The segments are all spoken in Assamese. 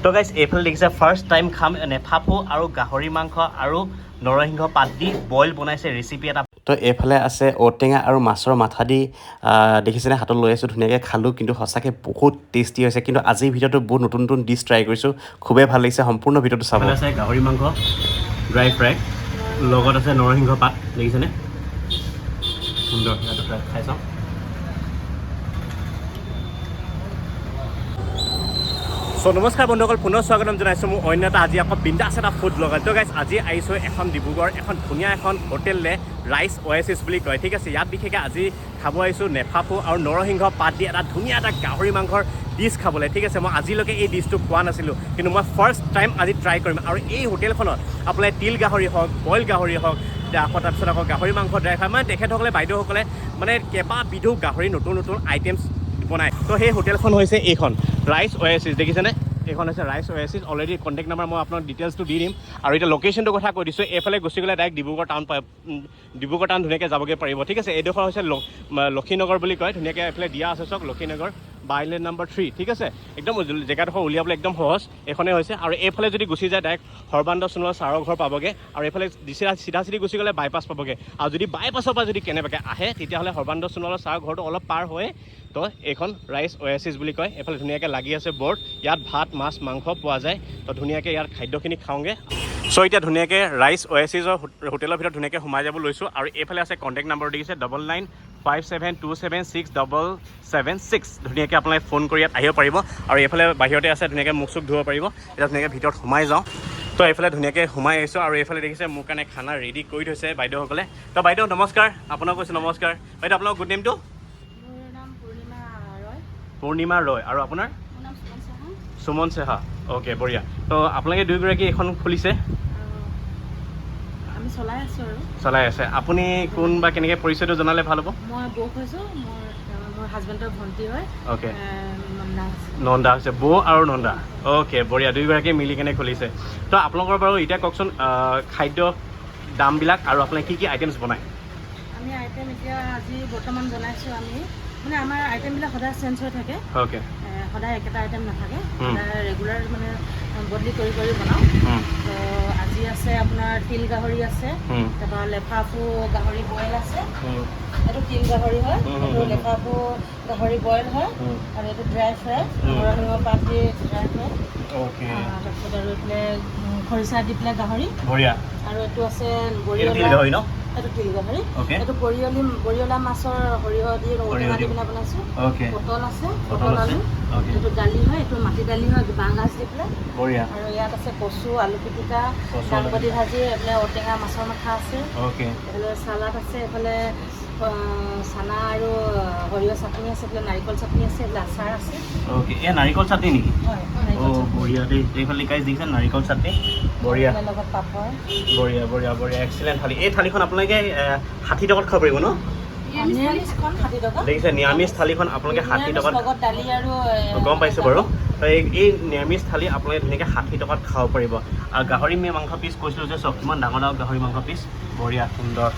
তো গাইজ এইফালে দেখিছে ফাৰ্ষ্ট টাইম খাম নেফাফু আৰু গাহৰি মাংস আৰু নৰসিংহ পাত দি বইল বনাইছে ৰেচিপি এটা। তো এইফালে আছে ঔটেঙা আৰু মাছৰ মাথা দি দেখিছেনে হাতত লৈ আছোঁ ধুনীয়াকৈ খালোঁ, কিন্তু সঁচাকৈ বহুত টেষ্টি হৈছে। কিন্তু আজিৰ ভিডিঅ'টো বহুত নতুন নতুন ডিছ ট্ৰাই কৰিছোঁ, খুবেই ভাল লাগিছে। সম্পূৰ্ণ ভিডিঅ'টো চাব। আছে গাহৰি মাংস ড্ৰাই ফ্ৰাই, লগত আছে নৰসিংহ পাত, দেখিছেনে সুন্দৰ। খাই চাওঁ। নমস্কাৰ বন্ধুসকল, পুনৰ স্বাগতম জনাইছোঁ মোৰ অন্য এটা আজি আকৌ বিন্দাছ এটা ফুড ব্লগত। তো গাইজ আজি আহিছোঁ এখন ডিব্ৰুগড় এখন ধুনীয়া এখন হোটেললে, ৰাইচ অ'এছিছ বুলি কয়, ঠিক আছে। ইয়াত বিশেষকৈ আজি খাব আহিছোঁ নেফাফু আৰু নৰসিংহ পাত দি এটা ধুনীয়া এটা গাহৰি মাংসৰ ডিছ খাবলৈ, ঠিক আছে। মই আজিলৈকে এই ডিছটো খোৱা নাছিলোঁ, কিন্তু মই ফাৰ্ষ্ট টাইম আজি ট্ৰাই কৰিম। আৰু এই হোটেলখনত আপোনাৰ তিল গাহৰি হওক, বইল গাহৰি হওক, আকৌ তাৰপিছত আকৌ গাহৰি মাংস ড্ৰাই ফ্ৰাই, মানে তেখেতসকলে বাইদেউসকলে মানে কেইবাবিধো গাহৰি নতুন নতুন আইটেমছ বনায়। তো সেই হোটেলখন হৈছে এইখন ৰাইচ অ'এছিছ, দেখিছেনে? এইখন হৈছে ৰাইচ অ'এছিছ। অলৰেডি কণ্টেক্ট নাম্বাৰ মই আপোনাক ডিটেইলছটো দি দিম। আৰু এতিয়া লোকেশ্যনটোৰ কথা কৈ দিছোঁ, এইফালে গুচি গ'লে ডাইৰেক্ট ডিব্ৰুগড় টাউন ধুনীয়াকৈ যাবগৈ পাৰিব, ঠিক আছে। এইডোখৰ হৈছে লক্ষীনগৰ বুলি কয়, ধুনীয়াকৈ এইফালে দিয়া আছে চাওক, লক্ষীনগৰ বাইলেণ্ড নাম্বাৰ 3, ঠিক আছে। একদম জেগাডোখৰ উলিয়াবলৈ একদম সহজ, এইখনেই হৈছে। আৰু এইফালে যদি গুচি যায় ডাইৰেক্ট সৰ্বানন্দ সোণোৱাল ছাৰৰ ঘৰ পাবগৈ। আৰু এইফালে চিধা গুচি গ'লে বাইপাছ পাবগৈ। আৰু যদি বাইপাছৰ পৰা যদি কেনেবাকৈ আহে তেতিয়াহ'লে সৰ্বানন্দ সোণোৱাল ছাৰৰ ঘৰটো অলপ পাৰ হৈ তো এইখন ৰাইচ অ'এছিছ বুলি কয়। এইফালে ধুনীয়াকৈ লাগি আছে বৰ্ড, ইয়াত ভাত মাছ মাংস পোৱা যায়। তো ধুনীয়াকৈ ইয়াৰ খাদ্যখিনি খাওঁগৈ। চ' এতিয়া ধুনীয়াকৈ ৰাইচ অ'এছিছৰ হোটেলৰ ভিতৰত ধুনীয়াকৈ সোমাই যাব লৈছোঁ। আৰু এইফালে আছে কণ্টেক্ট নম্বৰ দেখিছে 9957276776। ধুনীয়াকৈ আপোনালোকে ফোন কৰি ইয়াত আহিব পাৰিব। আৰু এইফালে বাহিৰতে আছে, ধুনীয়াকৈ মুখ চুখ ধুব পাৰিব। এতিয়া ধুনীয়াকৈ ভিতৰত সোমাই যাওঁ। তো এইফালে ধুনীয়াকৈ সোমাই আহিছোঁ। আৰু এইফালে দেখিছে মোৰ কাৰণে খানা ৰেডি কৰি থৈছে বাইদেউসকলে। তো বাইদেউ নমস্কাৰ, আপোনাক কৈছোঁ নমস্কাৰ। বাইদেউ আপোনাৰ গুড নেমটো? পূৰ্ণিমা ৰয়। আৰু আপোনাৰ? সুমন চেহা। অ'কে, বঢ়িয়া। তো আপোনালোকে দুয়োগৰাকী এখন খুলিছে? আমি চলাই আছে। আপুনি কোন বা কেনেকৈ পৰিচয়টো জনালে ভাল হ'ব? মই বৌ হৈছোঁ, মোৰ হাজবেণ্ডৰ ভণ্টি হয়। অ'কে, নন্দা হৈছে বৌ আৰু নন্দা। অ'কে, বঢ়িয়া, দুয়োগৰাকী মিলি কেনে খুলিছে। তো আপোনালোকৰ বাৰু এতিয়া কওকচোন খাদ্য দামবিলাক আৰু আপোনালোকে কি কি আইটেমছ বনায়? আমি আইটেম এতিয়া আজি বৰ্তমান বনাইছোঁ। আমি মানে আমাৰ আইটেমবিলাক সদায় চেঞ্জ হৈ থাকে। অ'কে, সদায় একেটা আইটেম নাথাকে, সদায় ৰেগুলাৰ মানে বদলি কৰি বনাওঁ। তো আজি আছে আপোনাৰ তিল গাহৰি আছে, তাৰপৰা লেফাফু গাহৰি বইল আছে। এইটো তিল গাহৰি হয়, এইটো লেফাফু গাহৰি বইল হয়। আৰু এইটো ড্ৰাই ফ্ৰাই, নৰসিংহ পাত দি ড্ৰাই ফ্ৰাই। তাৰপিছত আৰু এইফালে খৰিচা দি পেলাই গাহৰি। বঢ়িয়া। আৰু এইটো আছে গাহৰি ন? এইটো তিল গাহৰি। এইটো বৰিয়লা মাছৰ সৰিয়হ দি ঔটেঙা দি পেলাই বনাইছোঁ। পটল আছে, পটল আলু। এইটো দালি হয়, এইটো মাটি দালি হয়, বাঁহগাজ দি পেলাই। বঢ়িয়া। আৰু ইয়াত আছে কচু, আলু পিটিকা, দাংবডি ভাজি, এইফালে ঔটেঙা মাছৰ মাথা আছে। এইফালে চালাড আছে, এইফালে চানা আৰু সৰিয়হ চাটনি আছে, এইফালে নাৰিকল চাটনি আছে, এইফালে আচাৰ আছে। অ'কে, এই নাৰিকল চাটনি নেকি? হয়, বঢ়িয়া দেই। এইফালে গাইজ দেখিছে নাৰিকল চাটনি, বঢ়িয়া। লগত পাপৰ। বঢ়িয়া বঢ়িয়া বঢ়িয়া, এক্সিলেণ্ট থালি। এই থালিখন আপোনালোকে 60 টকাত খাব পাৰিব ন? দেখিছে নিৰামিষ থালিখন আপোনালোকে 60 টকাত। গম পাইছোঁ বাৰু। এই নিৰামিষ থালি আপোনালোকে ধুনীয়াকৈ 60 টকাত খাব পাৰিব। আৰু গাহৰি মাংস পিচ কৈছিলোঁ যে চব কিমান ডাঙৰ ডাঙৰ গাহৰি মাংস পিচ, বঢ়িয়া সুন্দৰ।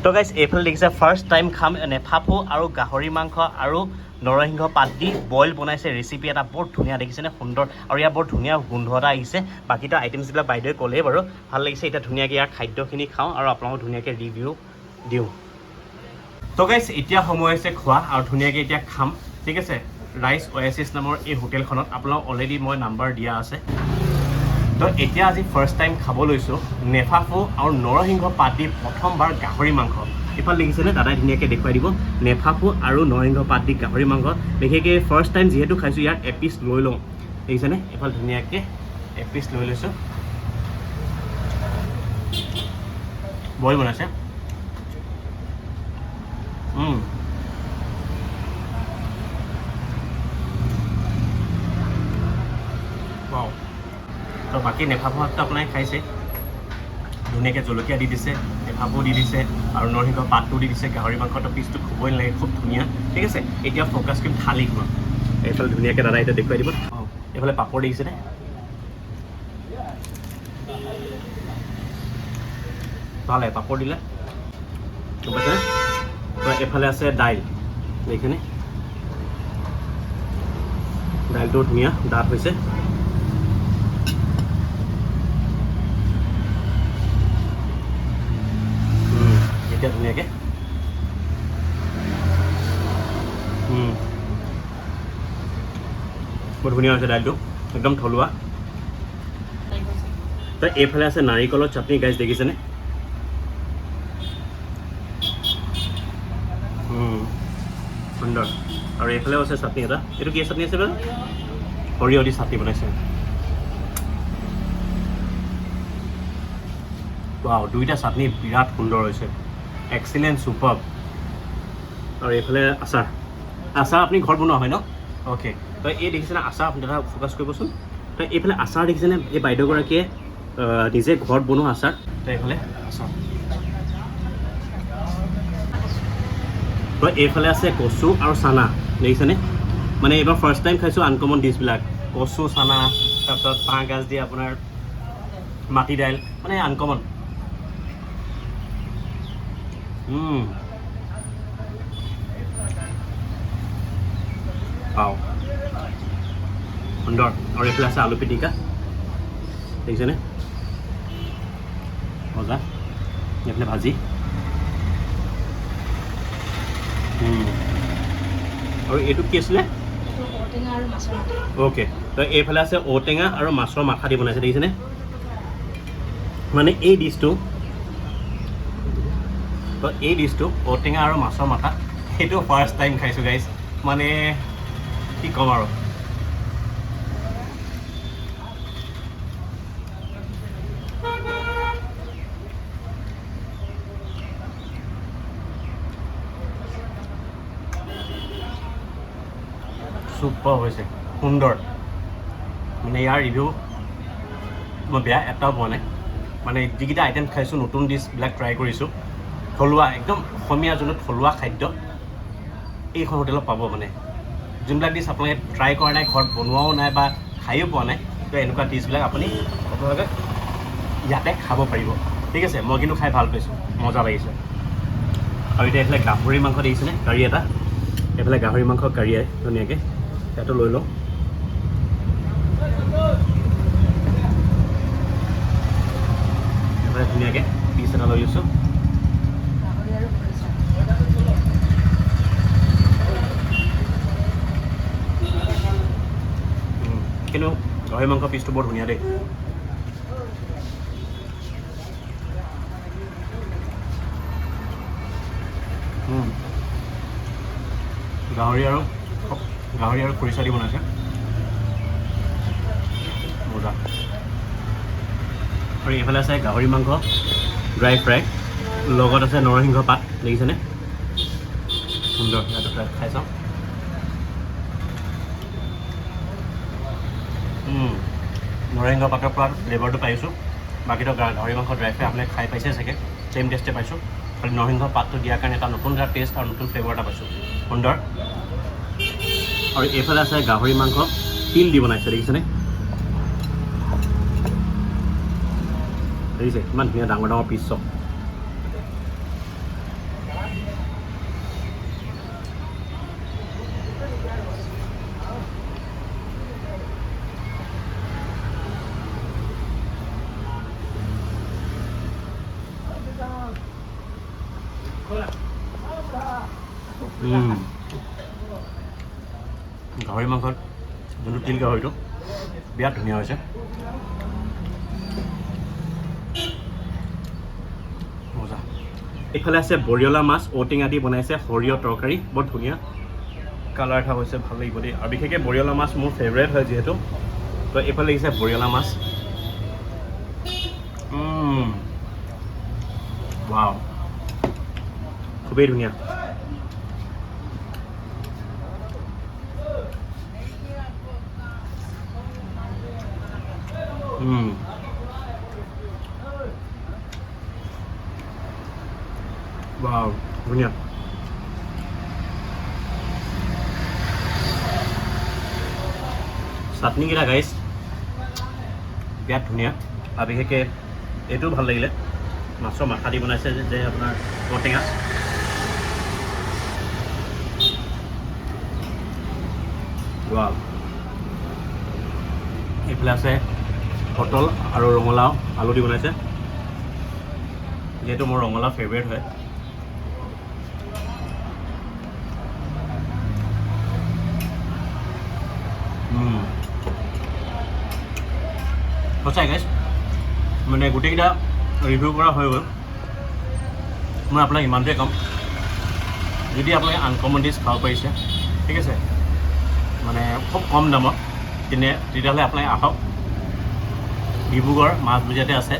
তো গাইজ এইফালে দেখিছে ফাৰ্ষ্ট টাইম খাম নেফাফু আৰু গাহৰি মাংস আৰু নৰসিংহ পাত দি বইল বনাইছে ৰেচিপি এটা, বৰ ধুনীয়া, দেখিছেনে সুন্দৰ। আৰু ইয়াৰ বৰ ধুনীয়া গোন্ধ এটা আহিছে। বাকীটো আইটেমছবিলাক বাইদেৱে ক'লেই বাৰু, ভাল লাগিছে। এতিয়া ধুনীয়াকৈ ইয়াৰ খাদ্যখিনি খাওঁ আৰু আপোনালোকক ধুনীয়াকৈ ৰিভিউ দিওঁ। তো গাইজ এতিয়া সময় হৈছে খোৱা, আৰু ধুনীয়াকৈ এতিয়া খাম, ঠিক আছে। ৰাইচ অ'এছিছ নামৰ এই হোটেলখনত আপোনালোকক অলৰেডি মই নাম্বাৰ দিয়া আছে। তো এতিয়া আজি ফাৰ্ষ্ট টাইম খাব লৈছোঁ নেফাফু আৰু নৰসিংহ পাত দি প্ৰথমবাৰ গাহৰি মাংস। এইফালে দেখিছেনে দাদাই ধুনীয়াকৈ দেখুৱাই দিব, নেফাফু আৰু নৰসিংহ পাত দি গাহৰি মাংস। বিশেষকৈ ফাৰ্ষ্ট টাইম যিহেতু খাইছোঁ, ইয়াৰ এপিচ লৈ লওঁ, দেখিছেনে? এইফালে ধুনীয়াকৈ এপিচ লৈ লৈছোঁ। বইল বনাইছে। তো বাকী নেফাফুটো আপোনালোকে খাইছে, ধুনীয়াকৈ জলকীয়া দি দিছে, নেফাফু দি দিছে, আৰু নৰসিংহ পাতটো দি দিছে। গাহৰি মাংসটো পিচটো খুবই নালাগে, খুব ধুনীয়া, ঠিক আছে। এতিয়া ফ'কাছ কৰিম থালিখনত। এইফালে ধুনীয়াকৈ দাদা এতিয়া দেখুৱাই দিব। এইফালে পাপৰ দেখিছেনে? ভালে পাপৰ দিলে, গম পাইছেনে? এইফালে আছে দাইল, দেখিছেনে? দাইলটো ধুনীয়া ডাঠ হৈছে। এতিয়া ধুনীয়াকৈ বৰ ধুনীয়া হৈছে দাইলটো একদম থলুৱা তো এইফালে আছে নাৰিকলৰ চাটনি গাইজ দেখিছেনে সুন্দৰ আৰু এইফালেও আছে চাটনি এটা এইটো কি চাটনি আছে বাৰু সৰিয়হ দি চাটনি বনাইছে ৱাও দুইটা চাটনি বিৰাট সুন্দৰ হৈছে এক্সিলেণ্ট ছুপাৰ আৰু এইফালে আচাৰ আচাৰ আপুনি ঘৰত বনোৱা হয় ন অ'কে তো এই দেখিছেনে আচাৰ আপুনি এটা ফ'কাছ কৰিবচোন তো এইফালে আচাৰ দেখিছেনে এই বাইদেউগৰাকীয়ে নিজে ঘৰত বনোৱা আচাৰ তো এইফালে আচাৰ তো এইফালে আছে কচু আৰু চানা দেখিছেনে মানে এইবাৰ ফাৰ্ষ্ট টাইম খাইছোঁ আনকমন ডিছবিলাক কচু চানা তাৰপিছত বাঁহ গাজ দি আপোনাৰ মাটি দাইল মানে আনকমন পাওঁ সুন্দৰ আৰু এইফালে আছে আলু পিটিকা দেখিছেনে মজা এইফালে ভাজি আৰু এইটো কি আছিলে অ'কে তো এইফালে আছে ঔটেঙা আৰু মাছৰ মাথা দি বনাইছে দেখিছেনে মানে এই ডিছটো তো এই ডিছটো ঔটেঙা আৰু মাছৰ মাথা সেইটো ফাৰ্ষ্ট টাইম খাইছোঁ গাইজ মানে কি ক'ম আৰু চুপাৰ হৈছে সুন্দৰ মানে ইয়াৰ ৰিভিউ মই বেয়া এটাও পোৱা নাই মানে যিকেইটা আইটেম খাইছোঁ নতুন ডিছবিলাক ট্ৰাই কৰিছোঁ থলুৱা একদম অসমীয়া যোনটো থলুৱা খাদ্য এইখন হোটেলত পাব মানে যোনবিলাক ডিছ আপোনালোকে ট্ৰাই কৰা নাই ঘৰত বনোৱাও নাই বা খায়ো পোৱা নাই তো এনেকুৱা ডিছবিলাক আপোনালোকে ইয়াতে খাব পাৰিব ঠিক আছে মই কিন্তু খাই ভাল পাইছোঁ মজা লাগিছে আৰু এতিয়া এইফালে গাহৰি মাংস দেখিছেনে কাৰী এটা এইফালে গাহৰি মাংস কাৰী ধুনীয়াকৈ ইয়াতো লৈ লওঁ এইফালে ধুনীয়াকৈ পিচ এটা লৈ লৈছোঁ কিন্তু গাহৰি মাংস পিচটো বৰ ধুনীয়া দেই গাহৰি আৰু খৰিচা দি বনাইছে মজা আৰু এইফালে আছে গাহৰি মাংস ড্ৰাই ফ্ৰাই লগত আছে নৰসিংহ পাত দেখিছেনে সুন্দৰ ইয়াতে খাই চাওঁ নৰসিংহ পাতৰ পৰা ফ্লেভাৰটো পাইছোঁ বাকীটো গাহৰি মাংস ড্ৰাই ফ্ৰাই আপুনি খাই পাইছে চাগে ছেইম টেষ্টে পাইছোঁ খালি নৰসিংহ পাতটো দিয়াৰ কাৰণে এটা নতুন এটা টেষ্ট আৰু নতুন ফ্লেভাৰ এটা পাইছোঁ সুন্দৰ আৰু এইফালে আছে গাহৰি মাংস তিল দি বনাইছে দেখিছেনে দেখিছে ইমান ধুনীয়া ডাঙৰ ডাঙৰ পিচ চব গাহৰি মাংসত যোনটো তিল গাহৰিটো বিৰাট ধুনীয়া হৈছে মজা এইফালে আছে বৰিয়লা মাছ ঔটেঙা দি বনাইছে সৰিয়হ তৰকাৰী বৰ ধুনীয়া কালাৰ এটা হৈছে ভাল লাগিব দেই আৰু বিশেষকৈ বৰিয়লা মাছ মোৰ ফেভৰেট হয় যিহেতু তো এইফালে দেখিছে বৰিয়লা মাছ ৱাও খুবেই ধুনীয়া ৱাও ধুনীয়া চাটনিকেইটা গাইছ বিৰাট ধুনীয়া আৰু বিশেষকৈ এইটোও ভাল লাগিলে মাছৰ মাথা দি বনাইছে যে আপোনাৰ ঔটেঙা ৱাও এইফালে আছে পটল আৰু ৰঙালাও আলু দি বনাইছে যিহেতু মোৰ ৰঙালাও ফেভৰেট হয় সঁচাই গাইছ মানে গোটেইকেইটা ৰিভিউ কৰা হৈ গ'ল মই আপোনাক ইমানটোৱে ক'ম যদি আপোনালোকে আনকমন ডিছ খাব পাৰিছে ঠিক আছে মানে খুব কম দামত তেতিয়াহ'লে আপোনালোকে আহক ডিব্ৰুগড় মাজমজিয়াতে আছে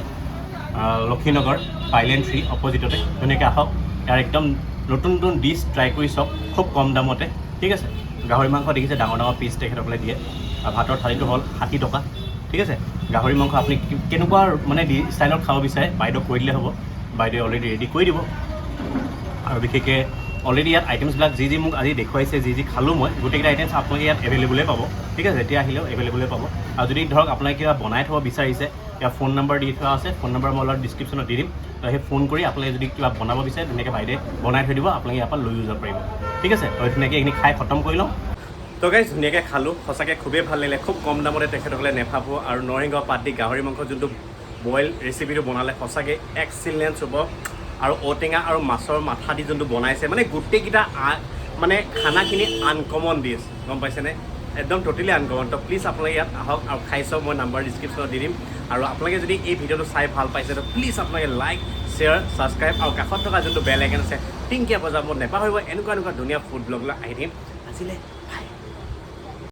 লক্ষীনগৰ পাইলেণ্ড 3 অপজিটতে ধুনীয়াকৈ আহক ইয়াৰ একদম নতুন নতুন ডিছ ট্ৰাই কৰি চাওক খুব কম দামতে ঠিক আছে গাহৰি মাংস দেখিছে ডাঙৰ ডাঙৰ পিচ তেখেতসকলে দিয়ে আৰু ভাতৰ থালিটো হ'ল 60 টকা ঠিক আছে গাহৰি মাংস আপুনি কেনেকুৱা মানে ষ্টাইলত খাব বিচাৰে বাইদেউক কৈ দিলে হ'ব বাইদেৱে অলৰেডি ৰেডি কৰি দিব আৰু বিশেষকৈ অলৰেডি ইয়াত আইটেমছবিলাক যি মোক আজি দেখুৱাইছে যি খালোঁ মই গোটেইকেইটা আইটেমছ আপোনালোকে ইয়াত এভেইলেবলেই পাব ঠিক আছে যেতিয়া আহিলেও এভেইলেবলেই পাব আৰু যদি ধৰক আপোনালোকে কিবা বনাই থ'ব বিচাৰিছে ইয়াৰ ফোন নম্বৰ দি থোৱা আছে ফোন নম্বৰ মই অলপ ডিছক্ৰিপশ্যনত দি দিম তো সেই ফোন কৰি আপোনালোকে যদি কিবা বনাব বিচাৰে ধুনীয়াকৈ বাইদেৱে বনাই থৈ দিব আপোনালোকে ইয়াৰ পৰা লৈ যাব পাৰিব ঠিক আছে তো ধুনীয়াকৈ এইখিনি খাই খতম কৰি লওঁ তো গাইজ ধুনীয়াকৈ খালোঁ সঁচাকৈ খুবেই ভাল লাগিলে খুব কম দামতে তেখেতসকলে নেফাফু আৰু নৰসিংহ পাত দি গাহৰি মাংস যোনটো বইল ৰেচিপিটো বনালে সঁচাকৈ এক্সিলেঞ্চ হ'ব আৰু ঔটেঙা আৰু মাছৰ মাথা দি যোনটো বনাইছে মানে গোটেইকেইটা মানে খানাখিনি আনকমন ডিছ গম পাইছেনে একদম ট'টেলি আনকমন তো প্লিজ আপোনালোকে ইয়াত আহক আৰু খাই চাওক মই নাম্বাৰ ডিছক্ৰিপশ্যনত দি দিম আৰু আপোনালোকে যদি এই ভিডিঅ'টো চাই ভাল পাইছে তো প্লিজ আপোনালোকে লাইক শ্বেয়াৰ ছাবস্ক্ৰাইব আৰু কাষত থকা যোনটো বেল আইকন আছে টিংকিয়া বজাব নেপাহৰিব এনেকুৱা ধুনীয়া ফুড ব্লগলৈ আহি থাকিম আজিলৈ